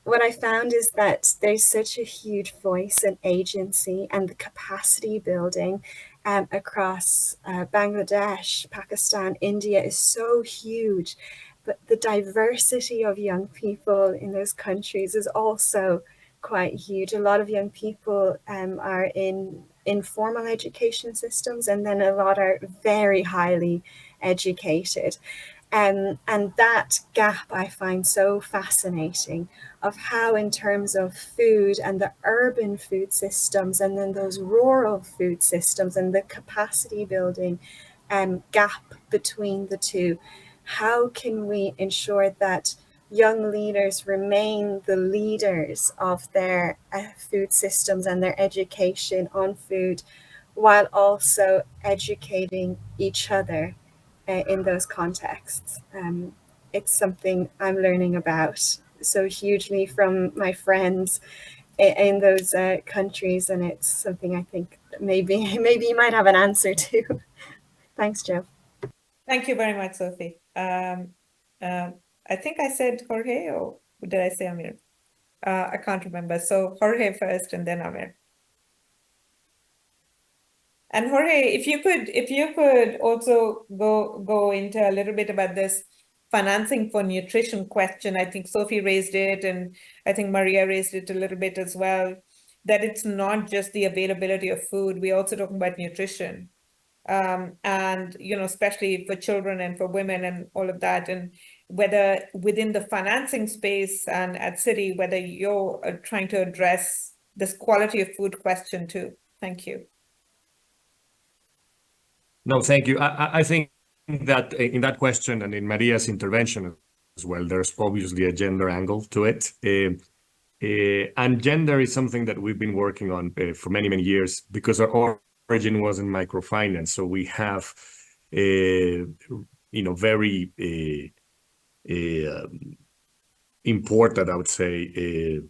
what I found is that there's such a huge voice and agency, and the capacity building across Bangladesh, Pakistan, India is so huge. But the diversity of young people in those countries is also quite huge. A lot of young people are in informal education systems, and then a lot are very highly educated. And that gap I find so fascinating, of how in terms of food and the urban food systems and then those rural food systems and the capacity building gap between the two, how can we ensure that young leaders remain the leaders of their food systems and their education on food, while also educating each other in those contexts. It's something I'm learning about so hugely from my friends in those countries, and it's something I think that maybe you might have an answer to. Thanks, Joe. Thank you very much, Sophie. I think I said Jorge, or did I say Amir? I can't remember. So Jorge first, and then Amir. And Jorge, if you could also go into a little bit about this financing for nutrition question. I think Sophie raised it, and I think Maria raised it a little bit as well, that it's not just the availability of food, we're also talking about nutrition. And, you know, especially for children and for women and all of that, and whether within the financing space and at City, whether you're trying to address this quality of food question too. Thank you. No, thank you. I think that in that question and in Maria's intervention as well, there's obviously a gender angle to it. And gender is something that we've been working on for many, many years, because our origin was in microfinance. So we have, very important, I would say,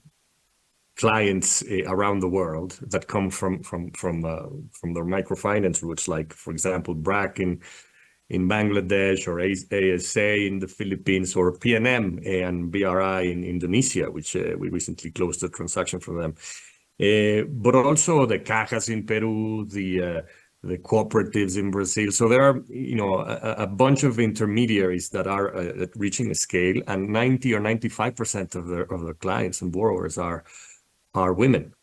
clients around the world that come from their microfinance roots, like, for example, BRAC in Bangladesh, or ASA in the Philippines, or PNM and BRI in Indonesia, which we recently closed a transaction for them. But also the cajas in Peru, the cooperatives in Brazil. So there are, a bunch of intermediaries that are reaching a scale, and 90 or 95% of their clients and borrowers are women.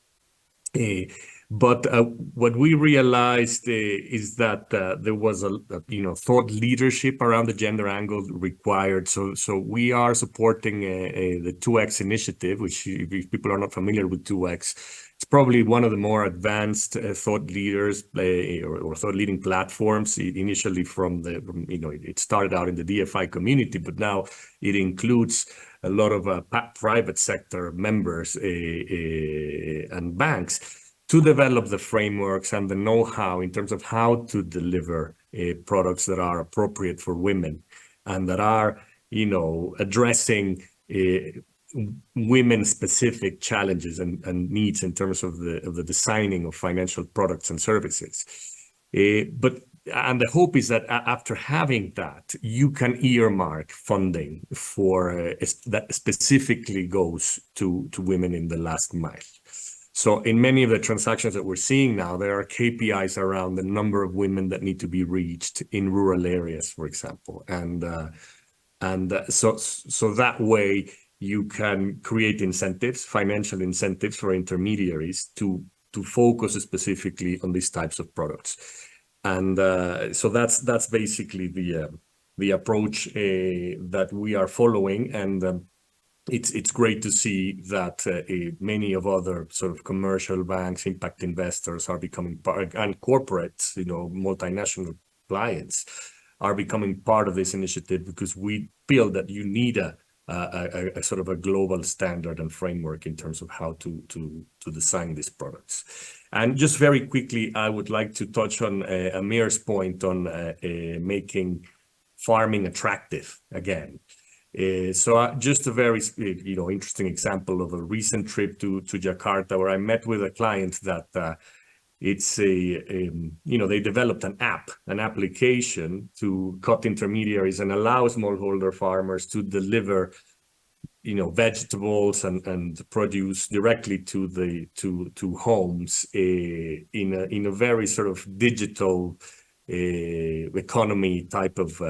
But what we realized is that there was a thought leadership around the gender angle required. So we are supporting the 2X initiative, which, if people are not familiar with 2X, it's probably one of the more advanced thought leaders or thought leading platforms. Initially it started out in the DFI community, but now it includes a lot of private sector members and banks to develop the frameworks and the know-how in terms of how to deliver products that are appropriate for women and that are, addressing women-specific challenges and needs in terms of the designing of financial products and services. And the hope is that after having that, you can earmark funding for that specifically goes to women in the last mile. So in many of the transactions that we're seeing now, there are KPIs around the number of women that need to be reached in rural areas, for example. So that way you can create incentives, financial incentives for intermediaries to focus specifically on these types of products. And so that's basically the approach that we are following. And it's great to see that many of other sort of commercial banks, impact investors are becoming part, and corporates, multinational clients are becoming part of this initiative, because we feel that you need a sort of a global standard and framework in terms of how to design these products. And just very quickly, I would like to touch on Amir's point on making farming attractive again. So just a very interesting example of a recent trip to Jakarta, where I met with a client that it's they developed an application to cut intermediaries and allow smallholder farmers to deliver vegetables and produce directly to homes in a very sort of digital economy type of.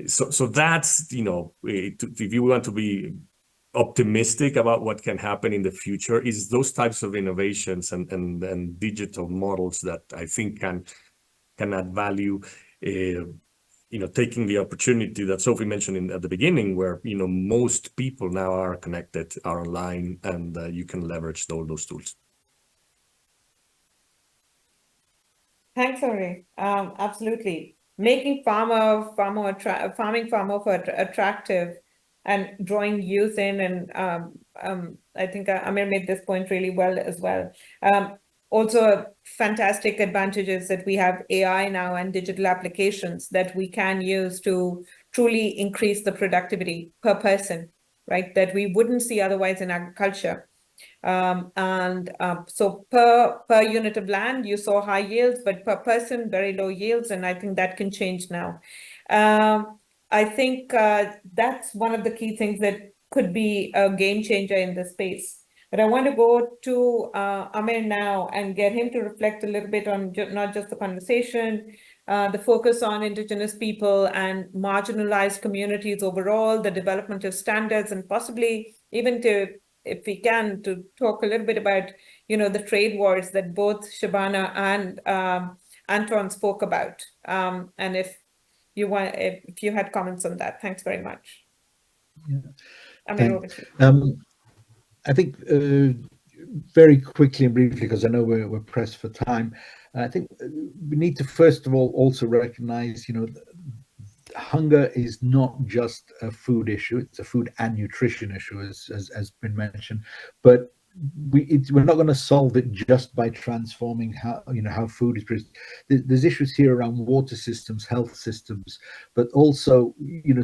So that's, if you want to be optimistic about what can happen in the future, is those types of innovations and digital models that I think can add value. Taking the opportunity that Sophie mentioned at the beginning, where most people now are connected, are online, and you can leverage all those tools. Thanks, Ori. Absolutely. Making farming far more attractive and drawing youth in. And I think Amir made this point really well as well. Also, fantastic advantages that we have AI now and digital applications that we can use to truly increase the productivity per person, right? That we wouldn't see otherwise in agriculture. So per unit of land, you saw high yields, but per person, very low yields. And I think that can change now. I think that's one of the key things that could be a game changer in this space. But I want to go to Amir now and get him to reflect a little bit on not just the conversation, the focus on indigenous people and marginalized communities overall, the development of standards, and possibly even to, if we can, to talk a little bit about, the trade wars that both Shabana and Anton spoke about. And if you had comments on that, thanks very much. Yeah. Amir, over to you. I think very quickly and briefly, because I know we're pressed for time, I think we need to first of all also recognize, hunger is not just a food issue; it's a food and nutrition issue, as been mentioned. But we're not going to solve it just by transforming how food is produced. There's issues here around water systems, health systems, but also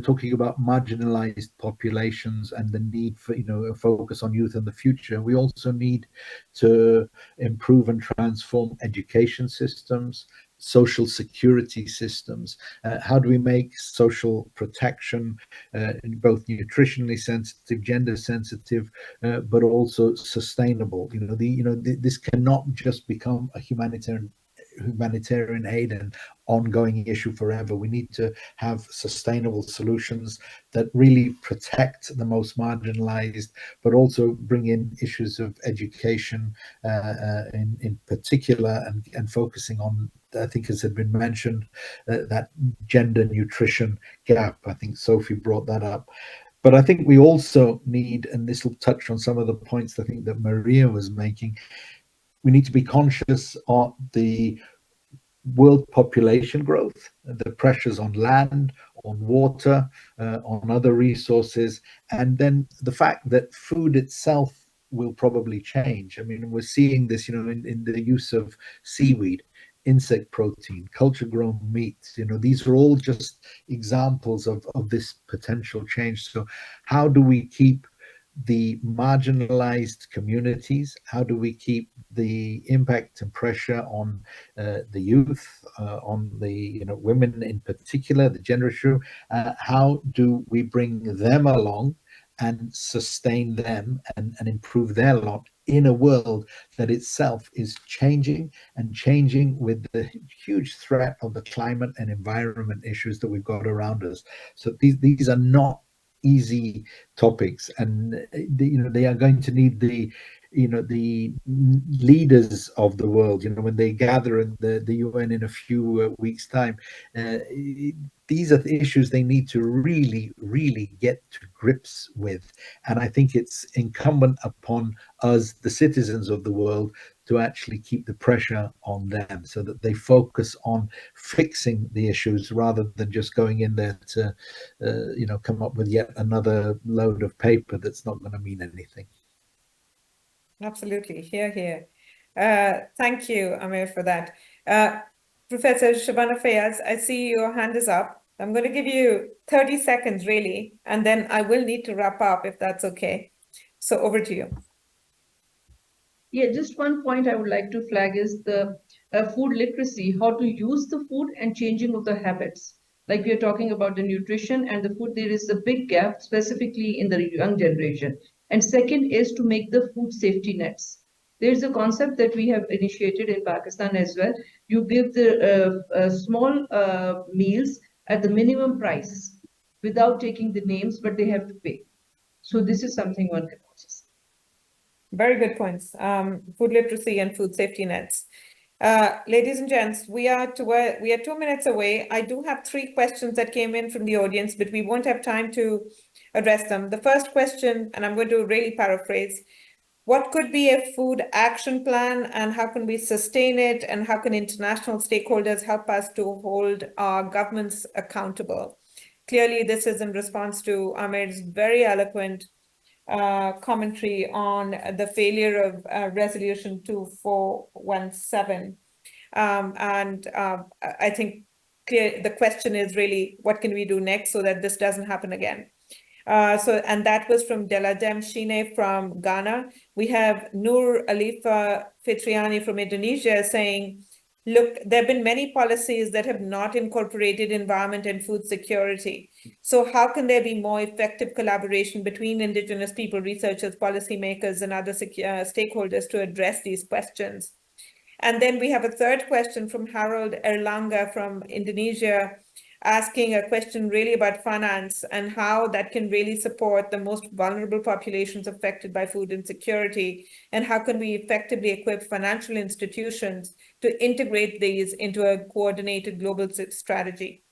talking about marginalized populations and the need for a focus on youth and the future. We also need to improve and transform education systems, social security systems. How do we make social protection both nutritionally sensitive, gender sensitive, but also sustainable? This cannot just become a humanitarian aid and ongoing issue forever. We need to have sustainable solutions that really protect the most marginalized, but also bring in issues of education in particular, and focusing on, I think, as had been mentioned, that gender nutrition gap. I think Sophie brought that up. But I think we also need, and this will touch on some of the points I think that Maria was making, we need to be conscious of the world population growth, the pressures on land, water, on other resources, and then the fact that food itself will probably change. I mean, we're seeing this, in the use of seaweed, insect protein, culture grown meats. These are all just examples of this potential change. So how do we keep the marginalized communities? How do we keep the impact and pressure on the youth, on the women in particular, the gender issue? How do we bring them along and sustain them and improve their lot in a world that itself is changing and changing with the huge threat of the climate and environment issues that we've got around us? So these are not easy topics, and they are going to need the leaders of the world, when they gather in the UN in a few weeks time. These are the issues they need to really, really get to grips with. And I think it's incumbent upon us, the citizens of the world, to actually keep the pressure on them so that they focus on fixing the issues rather than just going in there to, come up with yet another load of paper that's not going to mean anything. Absolutely. Here, here. Thank you, Amir, for that. Professor Shabana Fayaz, I see your hand is up. I'm going to give you 30 seconds, really, and then I will need to wrap up if that's okay. So over to you. Yeah, just one point I would like to flag is the food literacy, how to use the food and changing of the habits. Like we are talking about the nutrition and the food, there is a big gap specifically in the young generation. And second is to make the food safety nets. There's a concept that we have initiated in Pakistan as well. You give the small meals at the minimum price without taking the names, but they have to pay. So this is something one can also see. Very good points. Food literacy and food safety nets. Ladies and gents, we are 2 minutes away. I do have 3 questions that came in from the audience, but we won't have time to address them. The first question, and I'm going to really paraphrase, what could be a food action plan and how can we sustain it, and how can international stakeholders help us to hold our governments accountable? Clearly, this is in response to Amir's very eloquent commentary on the failure of Resolution 2417. I think the question is really, what can we do next so that this doesn't happen again? And that was from Deladem Shine from Ghana. We have Nur Alifa Fitriani from Indonesia saying, look, there have been many policies that have not incorporated environment and food security. So how can there be more effective collaboration between indigenous people, researchers, policymakers, and other stakeholders to address these questions? And then we have a third question from Harold Erlanga from Indonesia, asking a question really about finance and how that can really support the most vulnerable populations affected by food insecurity, and how can we effectively equip financial institutions to integrate these into a coordinated global strategy.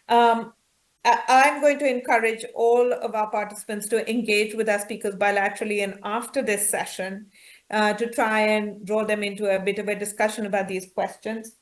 I'm going to encourage all of our participants to engage with our speakers bilaterally and after this session to try and draw them into a bit of a discussion about these questions.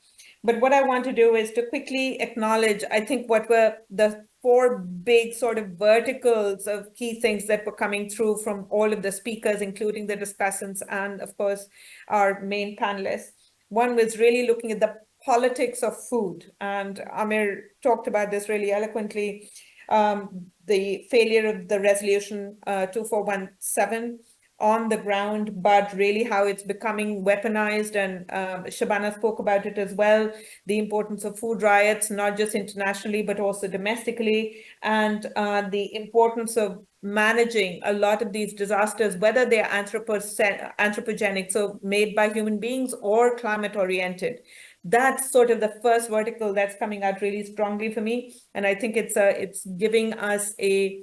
But what I want to do is to quickly acknowledge, I think, what were the 4 big sort of verticals of key things that were coming through from all of the speakers, including the discussants and, of course, our main panelists. One was really looking at the politics of food, and Amir talked about this really eloquently, the failure of the Resolution 2417 on the ground, but really how it's becoming weaponized. And Shabana spoke about it as well, the importance of food riots, not just internationally, but also domestically, and the importance of managing a lot of these disasters, whether they're anthropogenic, so made by human beings, or climate oriented. That's sort of the first vertical that's coming out really strongly for me. And I think it's giving us a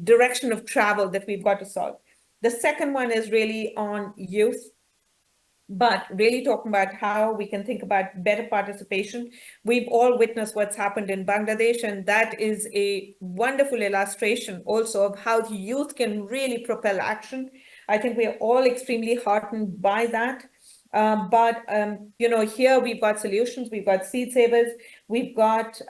direction of travel that we've got to solve. The second one is really on youth, but really talking about how we can think about better participation. We've all witnessed what's happened in Bangladesh, and that is a wonderful illustration also of how youth can really propel action. I think we are all extremely heartened by that. But here we've got solutions, we've got seed savers, we've got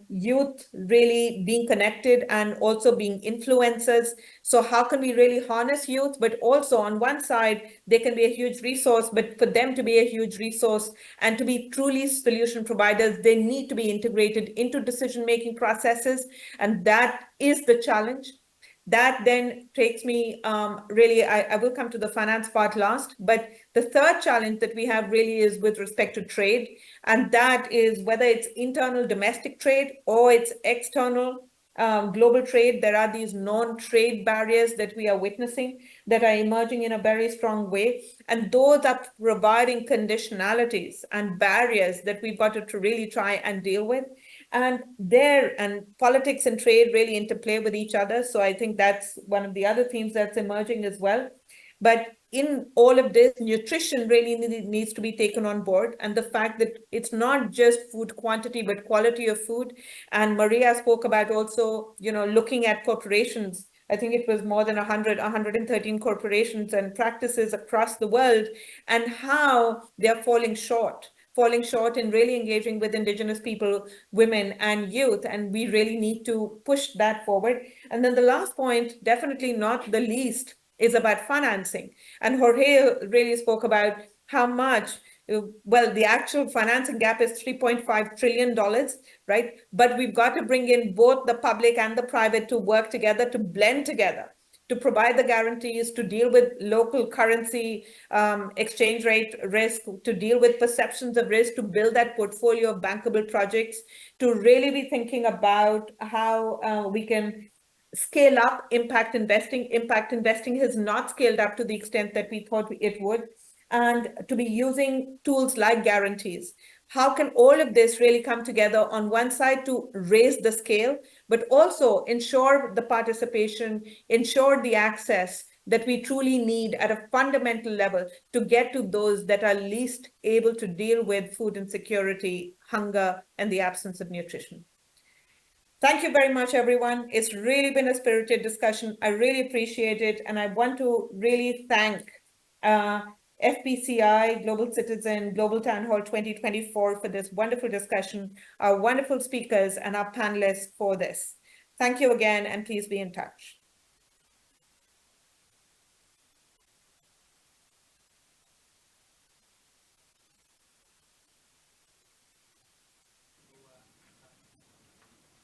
youth really being connected and also being influencers. So how can we really harness youth? But also on one side, they can be a huge resource, but for them to be a huge resource and to be truly solution providers, they need to be integrated into decision-making processes. And that is the challenge. That then takes me really, I will come to the finance part last, but the third challenge that we have really is with respect to trade. And that is whether it's internal domestic trade or it's external global trade. There are these non-trade barriers that we are witnessing that are emerging in a very strong way. And those are providing conditionalities and barriers that we've got to really try and deal with. And politics and trade really interplay with each other. So I think that's one of the other themes that's emerging as well. But in all of this, nutrition really needs to be taken on board. And the fact that it's not just food quantity, but quality of food. And Maria spoke about also, looking at corporations. I think it was more than 113 corporations and practices across the world, and how they're falling short in really engaging with Indigenous people, women, and youth. And we really need to push that forward. And then the last point, definitely not the least, is about financing. And Jorge really spoke about how much, the actual financing gap is $3.5 trillion, right? But we've got to bring in both the public and the private to work together, to blend together, to provide the guarantees, to deal with local currency exchange rate risk, to deal with perceptions of risk, to build that portfolio of bankable projects, to really be thinking about how we can scale up impact investing. Impact investing has not scaled up to the extent that we thought it would, and to be using tools like guarantees. How can all of this really come together on one side to raise the scale, but also ensure the participation, ensure the access that we truly need at a fundamental level to get to those that are least able to deal with food insecurity, hunger, and the absence of nutrition. Thank you very much, everyone. It's really been a spirited discussion. I really appreciate it. And I want to really thank FPCI, Global Citizen, Global Town Hall 2024 for this wonderful discussion, our wonderful speakers and our panelists for this. Thank you again, and please be in touch.